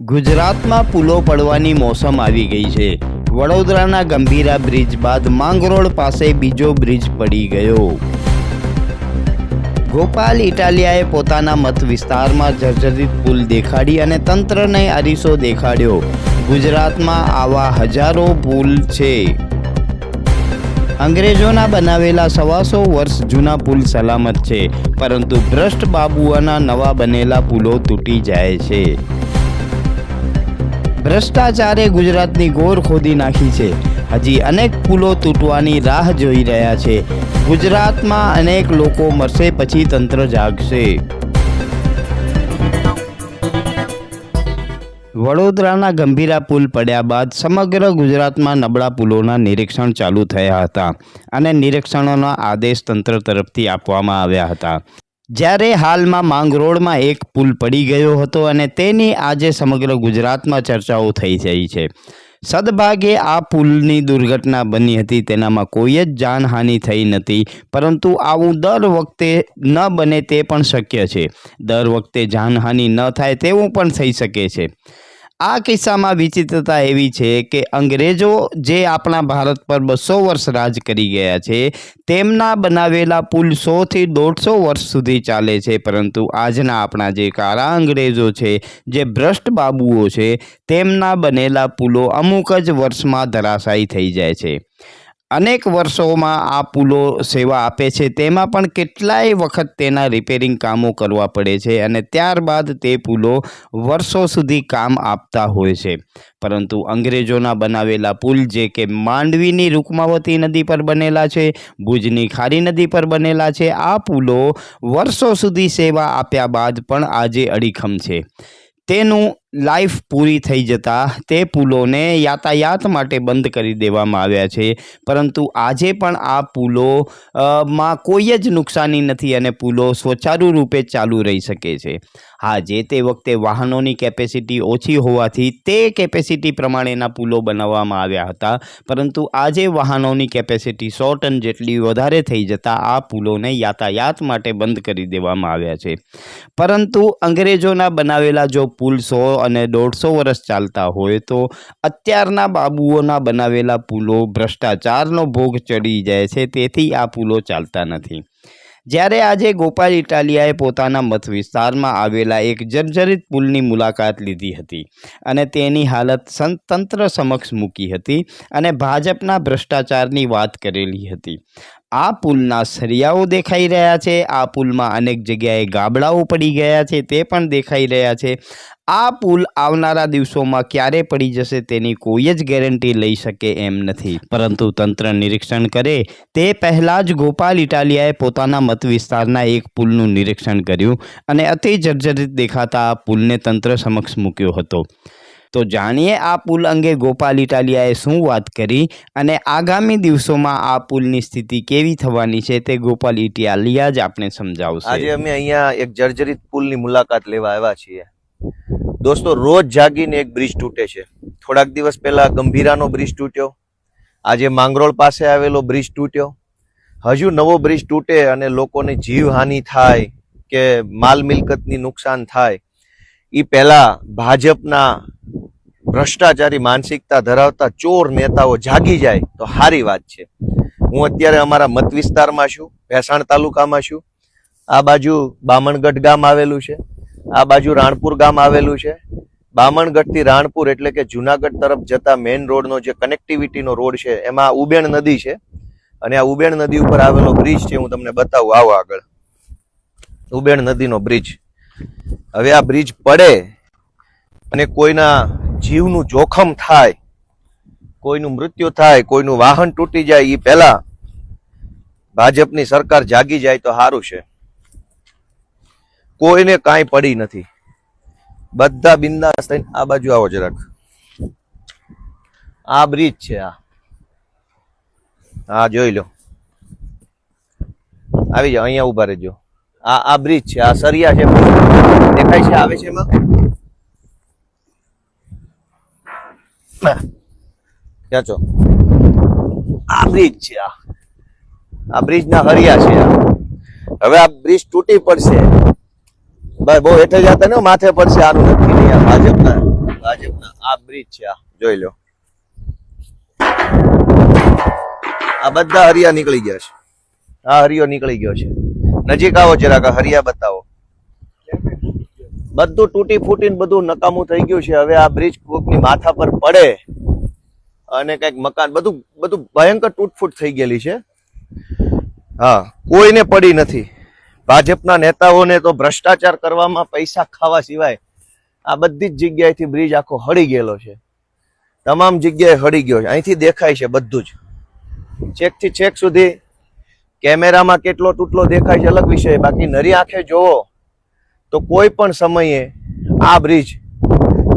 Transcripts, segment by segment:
ગુજરાતમાં પુલો પડવાની મોસમ આવી ગઈ છે। વડોદરાના ગંભીરા બ્રિજ બાદ માંગરોળ પાસે બીજો બ્રિજ પડી ગયો। ગોપાલ ઇટાલિયાએ પોતાના મત વિસ્તારમાં જર્જરિત પુલ દેખાડી અને તંત્રને અરીસો દેખાડ્યો। ગુજરાતમાં આવા હજારો પુલ છે। અંગ્રેજોના બનાવેલા 125 વર્ષ જૂના પુલ સલામત છે, પરંતુ ભ્રષ્ટ બાબુઓના નવા બનેલા પુલો તૂટી જાય છે। ભ્રષ્ટાચારે ગુજરાતની ગોર ખોદી નાખી છે। હજી અનેક પુલો તૂટવાની રાહ જોઈ રહ્યા છે। ગુજરાતમાં અનેક લોકો મરશે પછી તંત્ર જાગશે। વડોદરાના ગંભીરા પુલ પડ્યા બાદ સમગ્ર ગુજરાતમાં નબળા પુલોના નિરીક્ષણ ચાલુ થયા હતા અને નિરીક્ષણોના આદેશ તંત્ર તરફથી આપવામાં આવ્યા હતા। જ્યારે હાલમાં માંગરોળમાં એક પુલ પડી ગયો હતો અને તેની આજે સમગ્ર ગુજરાતમાં ચર્ચાઓ થઈ રહી છે। સદભાગે આ પુલની દુર્ઘટના બની હતી, તેનામાં કોઈ જ જાનહાનિ થઈ નથી, પરંતુ આવું દર વખતે ન બને તે પણ શક્ય છે। દર વખતે જાનહાનિ ન થાય તેવું પણ થઈ શકે છે। આ કિસ્સામાં વિચિત્રતા એવી છે કે અંગ્રેજો જે આપણા ભારત પર 200 વર્ષ રાજ કરી ગયા છે, તેમના બનાવેલા પુલ 100 થી 150 વર્ષ સુધી ચાલે છે, પરંતુ આજના આપણા જે કાળા અંગ્રેજો છે, જે ભ્રષ્ટ બાબુઓ છે, તેમના બનેલા પુલો અમુક જ વર્ષમાં ધરાશાયી થઈ જાય છે। અનેક વર્ષોમાં આ પુલો સેવા આપે છે, તેમાં પણ કેટલાય વખત તેના રિપેરિંગ કામો કરવા પડે છે અને ત્યારબાદ તે પુલો વર્ષો સુધી કામ આપતા હોય છે। પરંતુ અંગ્રેજોના બનાવેલા પુલ જે કે માંડવીની રૂકમાવતી નદી પર બનેલા છે, ભુજની ખારી નદી પર બનેલા છે, આ પુલો વર્ષો સુધી સેવા આપ્યા બાદ પણ આજે અડીખમ છે। તેનું લાઈફ પૂરી થઈ જતાં તે પુલોને યાતાયાત માટે બંધ કરી દેવામાં આવ્યા છે, પરંતુ આજે પણ આ પુલોમાં કોઈ જ નુકસાની નથી અને પુલો સુચારુ રૂપે ચાલુ રહી શકે છે। હા, જે તે વખતે વાહનોની કેપેસિટી ઓછી હોવાથી તે કેપેસિટી પ્રમાણેના પુલો બનાવવામાં આવ્યા હતા, પરંતુ આજે વાહનોની કેપેસિટી 100 ટન જેટલી વધારે થઈ જતાં આ પુલોને યાતાયાત માટે બંધ કરી દેવામાં આવ્યા છે। પરંતુ અંગ્રેજોના બનાવેલા જો પુલ 100 અને 150 વર્ષ ચાલતા હોય તો અત્યારના બાબુઓના બનાવેલા પુલો ભ્રષ્ટાચારનો ભોગ ચડી જાય છે, તેથી આ પુલો ચાલતા નથી। જ્યારે આજે ગોપાલ ઇટાલિયાએ પોતાના મત વિસ્તારમાં આવેલા એક જર્જરિત પુલની મુલાકાત લીધી હતી અને તેની હાલત તંત્ર સમક્ષ મૂકી હતી અને ભાજપના ભ્રષ્ટાચારની વાત કરેલી હતી। આ પુલના સળિયાઓ દેખાઈ રહ્યા છે, આ પુલમાં અનેક જગ્યાએ ગાબડાઓ પડી ગયા છે, તે પણ દેખાઈ રહ્યા છે। આ પુલ આવનારા દિવસોમાં ક્યારે પડી જશે તેની કોઈ જ ગેરંટી લઈ શકે એમ નથી, પરંતુ તંત્ર નિરીક્ષણ કરે તે પહેલાં જ ગોપાલ ઇટાલિયાએ પોતાના મત વિસ્તારના એક પુલનું નિરીક્ષણ કર્યું અને અતિ જર્જરિત દેખાતા આ પુલને તંત્ર સમક્ષ મૂક્યો હતો। તો જાણીએ આ પુલ અંગે ગોપાલ ઇટાલિયાએ શું વાત કરી અને આગામી દિવસોમાં આ પુલની સ્થિતિ કેવી થવાની છે તે ગોપાલ ઇટાલિયા જ આપણે સમજાવશે। આજે અમે અહીંયા એક જર્જરિત પુલની મુલાકાત લેવા આવ્યા છીએ। દોસ્તો, રોજ જાગીને એક બ્રિજ તૂટે છે। થોડાક દિવસ પહેલા ગંભીરાનો બ્રિજ તૂટ્યો, આજે માંગરોળ પાસે આવેલો બ્રિજ તૂટ્યો, હજુ નવો બ્રિજ તૂટે અને લોકોને જીવહાનિ થાય કે માલ મિલકતની નુકસાન થાય, એ પહેલા ભાજપના ભ્રષ્ટાચારી માનસિકતા ધરાવતા ચોર નેતાઓ જાગી જાય તો સારી વાત છે। હું અત્યારે અમારા મત વિસ્તારમાં છું, ભેસાણ તાલુકામાં છું। આ બાજુ બામણગઢ ગામ આવેલું છે, આ બાજુ રાણપુર ગામ આવેલું છે। બામણગઢથી રાણપુર એટલે કે જુનાગઢ તરફ જતા મેઇન રોડનો જે કનેક્ટિવિટીનો રોડ છે, એમાં ઉબેણ નદી છે અને આ ઉબેણ નદી ઉપર આવેલો બ્રિજ છે, હું તમને બતાવું, આવો આગળ ઉબેણ નદીનો બ્રિજ। હવે આ બ્રિજ પડે અને કોઈના જીવનું જોખમ થાય, કોઈનું મૃત્યુ થાય, કોઈનું વાહન તૂટી જાય, એ પહેલા ભાજપની સરકાર જાગી જાય તો સારું છે। કોઈને કાંઈ પડી નથી, બધા બિંદાસ થઈને આ બાજુ આવો જરાક, આ બ્રિજ છે, આ જોઈ લો, આવી જાઓ, અહીંયા ઉભા રહેજો। આ બ્રિજ છે, આ સરિયા છે, દેખાય છે, આવે છે એમાં, ક્યાં છો? આ બ્રિજ છે, આ બ્રિજ ના હરિયા છે। હવે આ બ્રિજ તૂટી પડશે, ભાઈ બહુ હેઠે જતા ને માથે પડશે, આનું નક્કી નહીં। આ ભાજપના ભાજપના આ બ્રિજ છે, આ જોઈ લો, આ બધા હરિયા નીકળી ગયા છે, આ હરિયો નીકળી ગયો છે. નજીક આવો જરાક, હરિયા બતાવો. બધું તૂટી ફૂટીને બધું નકામું થઈ ગયું છે. હવે આ બ્રિજ કોકની માથા પર પડે અને કઈક મકાન બધું ભયંકર તૂટફૂટ થઈ ગયેલી છે. હા, કોઈને પડી નથી. ભાજપના નેતાઓને તો ભ્રષ્ટાચાર કરવામાં, પૈસા ખાવા સિવાય આ બધી જ જગ્યાએથી બ્રિજ આખો હળી ગયેલો છે. તમામ જગ્યાએ હળી ગયો છે. અહીંથી દેખાય છે બધું જ, છેક થી છેક સુધી. કેમેરામાં કેટલો તૂટલો દેખાય છે અલગ વિષય, બાકી નરી આંખે જોવો તો કોઈ પણ સમયે આ બ્રિજ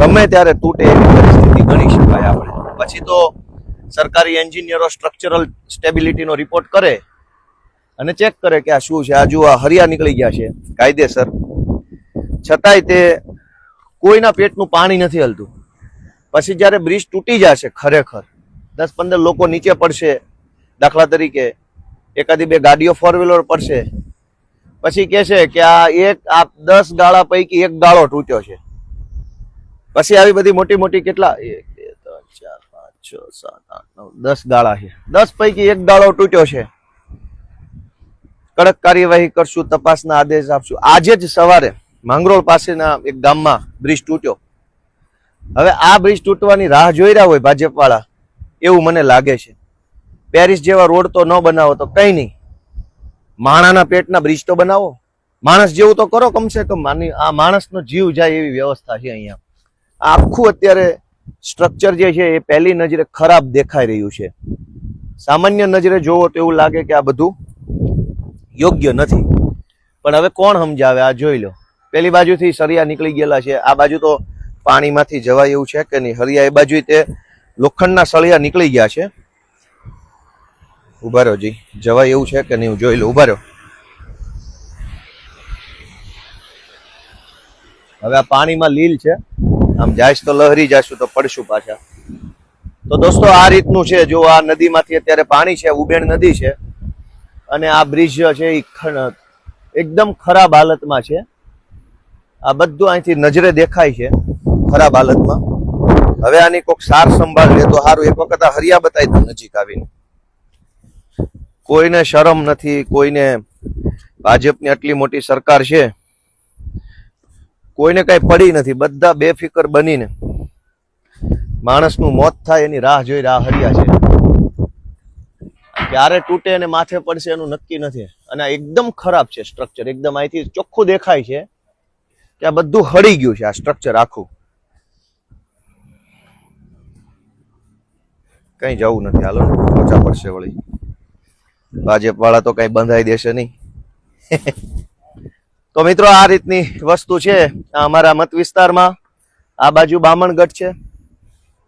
ગમે ત્યારે તૂટે એવી પરિસ્થિતિ ગણી શકાય આપણે. પછી તો સરકારી એન્જિનિયરો સ્ટ્રક્ચરલ સ્ટેબિલિટીનો રિપોર્ટ કરે અને ચેક કરે કે આ શું છે. આ જુઓ, હરિયા નીકળી ગયા છે કાયદેસર, છતાંય તે કોઈના પેટનું પાણી નથી હલતું. પછી જ્યારે બ્રિજ તૂટી જશે, ખરેખર 10-15 લોકો નીચે પડશે, દાખલા તરીકે એકાદી બે ગાડીઓ ફોર વ્હીલર પડશે, પછી કે છે કે આ 10 ગાળા પૈકી એક ગાળો તૂટ્યો છે. પછી આવી બધી મોટી મોટી કેટલા 1 2 3 4 5 6 7 8 9 10 ગાળા છે, 10 પૈકી એક ગાળો તૂટ્યો છે. કડક કાર્યવાહી કરશું, તપાસના આદેશ આપશું. આજે જ સવારે માંગરોળ પાસેના એક ગામમાં બ્રિજ તૂટ્યો. હવે આ બ્રિજ તૂટવાની રાહ જોઈ રહ્યા હોય ભાજપ વાળા, એવું મને લાગે છે. પેરિસ જેવા રોડ તો ન બનાવો તો કઈ નહીં, માણાના પેટના બ્રિજ તો બનાવો. માણસ જેવું તો કરો કમસે કમ. આ માણસનો જીવ જાય એવી વ્યવસ્થા છે અહીંયા. આખું અત્યારે સ્ટ્રક્ચર જે છે એ પહેલી નજરે ખરાબ દેખાઈ રહ્યું છે. સામાન્ય નજરે જોવો તો એવું લાગે કે આ બધું યોગ્ય નથી, પણ હવે કોણ સમજાવે? આ જોઈ લો, પેલી બાજુથી સળિયા નીકળી ગયેલા છે, આ બાજુ તો પાણીમાંથી જવાય એવું છે કે નહીં. હરિયા એ બાજુ તે લોખંડના સળિયા નીકળી ગયા છે. ઉભા રહ્યો જી, જવાય એવું છે કે નહીં જોઈ લો. ઉભા રહ્યો. હવે આ પાણીમાં લીલ છે, આમ જાય તો લહેરી જશું તો પડશું પાછા. તો દોસ્તો આ રીતનું છે. જો આ નદીમાંથી અત્યારે પાણી છે, ઉબેણ નદી છે, અને આ બ્રિજ છે એ એકદમ ખરાબ હાલતમાં છે. આ બધું અહીંથી નજરે દેખાય છે ખરાબ હાલતમાં. હવે આની કોઈક સાર સંભાળ લે તો સારું. એક વખત આ હરિયા બતાવી દઉં નજીક આવીને. કોઈને શરમ નથી, કોઈને. ભાજપની આટલી મોટી સરકાર છે, કોઈને કઈ પડી નથી. બધા બેફિકર બનીને માણસનું મોત થાય એની રાહ જોઈ રહ્યા હરિયા છે. ક્યારે તૂટે અને માથે પડશે એનું નક્કી નથી. અને આ એકદમ ખરાબ છે સ્ટ્રક્ચર. એકદમ અહીંથી ચોખ્ખું દેખાય છે કે આ બધું હળી ગયું છે, આ સ્ટ્રક્ચર આખું. કઈ જવું નથી, હાલો ઓછા પડશે વળી. ભાજપ વાળા તો કઈ બંધાઈ દેશે નહીં. તો મિત્રો આ રીતની વસ્તુ છે અમારા મત વિસ્તારમાં. આ બાજુ બામણગઢ છે,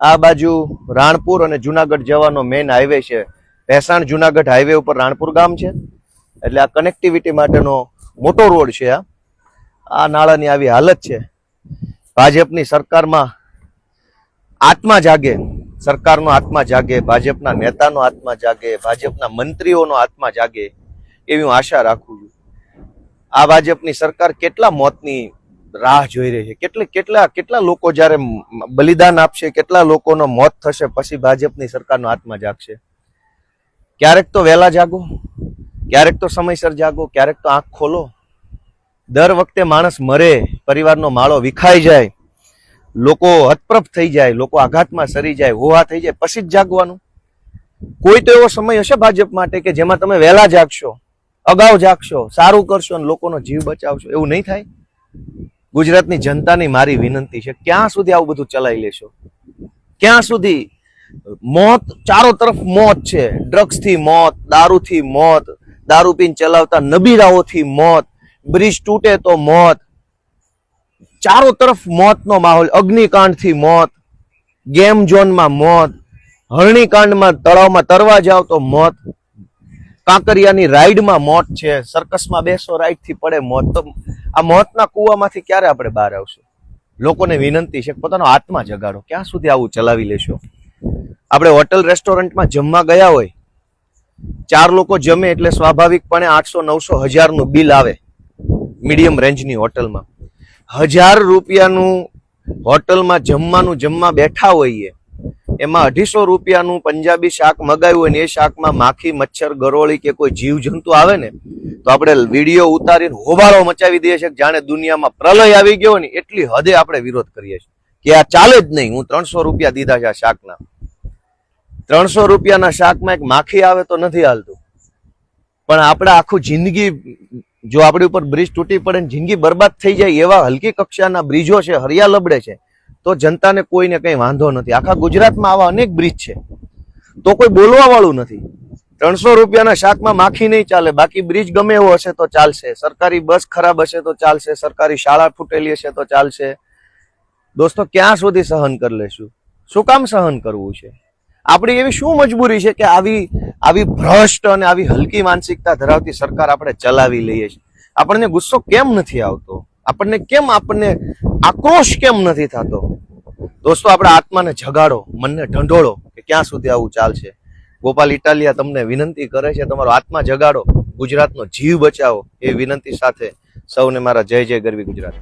આ બાજુ રાણપુર અને જુનાગઢ જવાનો મેઇન હાઈવે છે. ભેસાણ જુનાગઢ હાઈવે ઉપર રાણપુર ગામ છે, એટલે આ કનેક્ટિવિટી માટેનો મોટો રોડ છે. આ નાળાની આવી હાલત છે. ભાજપની સરકારમાં આત્મા જાગે, સરકારનો આત્મા જાગે, ભાજપના નેતાનો આત્મા જાગે, ભાજપના મંત્રીઓનો આત્મા જાગે એવી હું આશા રાખું છું. આ ભાજપની સરકાર કેટલા મોતની રાહ જોઈ રહી છે. કેટલા લોકો જ્યારે બલિદાન આપશે, કેટલા લોકોનો મોત થશે, પછી ભાજપની સરકારનો આત્મા જાગશે. ક્યારેક તો વહેલા જાગો, ક્યારેક તો સમયસર જાગો, ક્યારેક તો આંખ ખોલો. દર વખતે માણસ મરે, પરિવારનો માળો વિખાઈ જાય, લોકો હતપ્રભ થઈ જાય, લોકો આઘાતમાં સરી જાય, હોવા થઈ જાય, પછી જ જાગવાનું. કોઈ તો એવો સમય હશે ભાજપ માટે કે જેમાં તમે વહેલા જાગશો, અગાઉ જાગશો, સારું કરશો અને લોકોનો જીવ બચાવશો. એવું નહીં થાય. ગુજરાતની જનતાની મારી વિનંતી છે, ક્યાં સુધી આવું બધું ચલાવી લેશો? ક્યાં સુધી? મોત ચારો તરફ મોત છે. ડ્રગ્સથી મોત, દારૂથી મોત, દારૂ પીને ચલાવતા નબીરાઓથી મોત, બ્રિજ તૂટે તો મોત, ચારો તરફ મોતનો માહોલ. અગ્નિકાંડથી મોત, ગેમ ઝોનમાં મોત, હરણીકાંડમાં તળાવમાં તરવા જાવ તો મોત, કાંકરિયાની રાઈડમાં મોત છે, સર્કસમાં બેસો રાઈડથી પડે મોત. તો આ મોતના કૂવામાંથી ક્યારે આપણે બહાર આવશું? લોકોને વિનંતી છે, પોતાનો આત્મા જગાડો. ક્યાં સુધી આવું ચલાવી લેશો? આપણે હોટલ રેસ્ટોરન્ટમાં જમવા ગયા હોય, 4 લોકો જમે એટલે સ્વાભાવિકપણે 800, 900, 1000નું બિલ આવે મીડિયમ રેન્જની હોટલમાં. 1000 રૂપિયાનું હોટલમાં જમવા બેઠા હોઈએ, એમાં 250 રૂપિયાનું પંજાબી શાક મગાવ્યું હોય ને એ શાકમાં માખી, મચ્છર, ગરોળી કે કોઈ જીવ જંતુ આવે ને તો આપણે વિડીયો ઉતારીને હોબાળો મચાવી દઈએ છીએ, જાણે દુનિયામાં પ્રલય આવી ગયો ને એટલી હદે આપણે વિરોધ કરીએ છીએ કે આ ચાલે જ નહીં. હું 300 રૂપિયા દીધા છે આ શાકના. 300 રૂપિયાના શાકમાં એક માખી આવે તો નથી હાલતું, પણ આપણે આખું જિંદગી, જો આપણી ઉપર બ્રિજ તૂટી પડે ને જિંદગી બરબાદ થઈ જાય એવા હલકી કક્ષાના બ્રિજો છે, હરિયા લબડે છે, તો જનતાને કોઈને કઈ વાંધો નથી. આખા ગુજરાતમાં આવા અનેક બ્રિજ છે તો કોઈ બોલવા વાળું નથી. 300 રૂપિયાના શાકમાં માખી નહીં ચાલે, બાકી બ્રિજ ગમે એવો હશે તો ચાલશે, સરકારી બસ ખરાબ હશે તો ચાલશે, સરકારી શાળા ફૂટેલી હશે તો ચાલશે. દોસ્તો, ક્યાં સુધી સહન કરી લેશું? શું કામ સહન કરવું છે? આપણી એવી શું મજબૂરી છે કે આવી ભ્રષ્ટ અને આવી હલકી માનસિકતા ધરાવતી સરકાર આપણે ચલાવી લઈએ છીએ? આપણને ગુસ્સો કેમ નથી આવતો? આપણને આક્રોશ કેમ નથી થતો? દોસ્તો, આપણા આત્માને જગાડો, મનને ઢંઢોળો કે ક્યાં સુધી આવું ચાલશે. ગોપાલ ઇટાલિયા તમને વિનંતી કરે છે, તમારો આત્મા જગાડો, ગુજરાતનો જીવ બચાવો. એ વિનંતી સાથે સૌને મારા જય જય ગરવી ગુજરાત.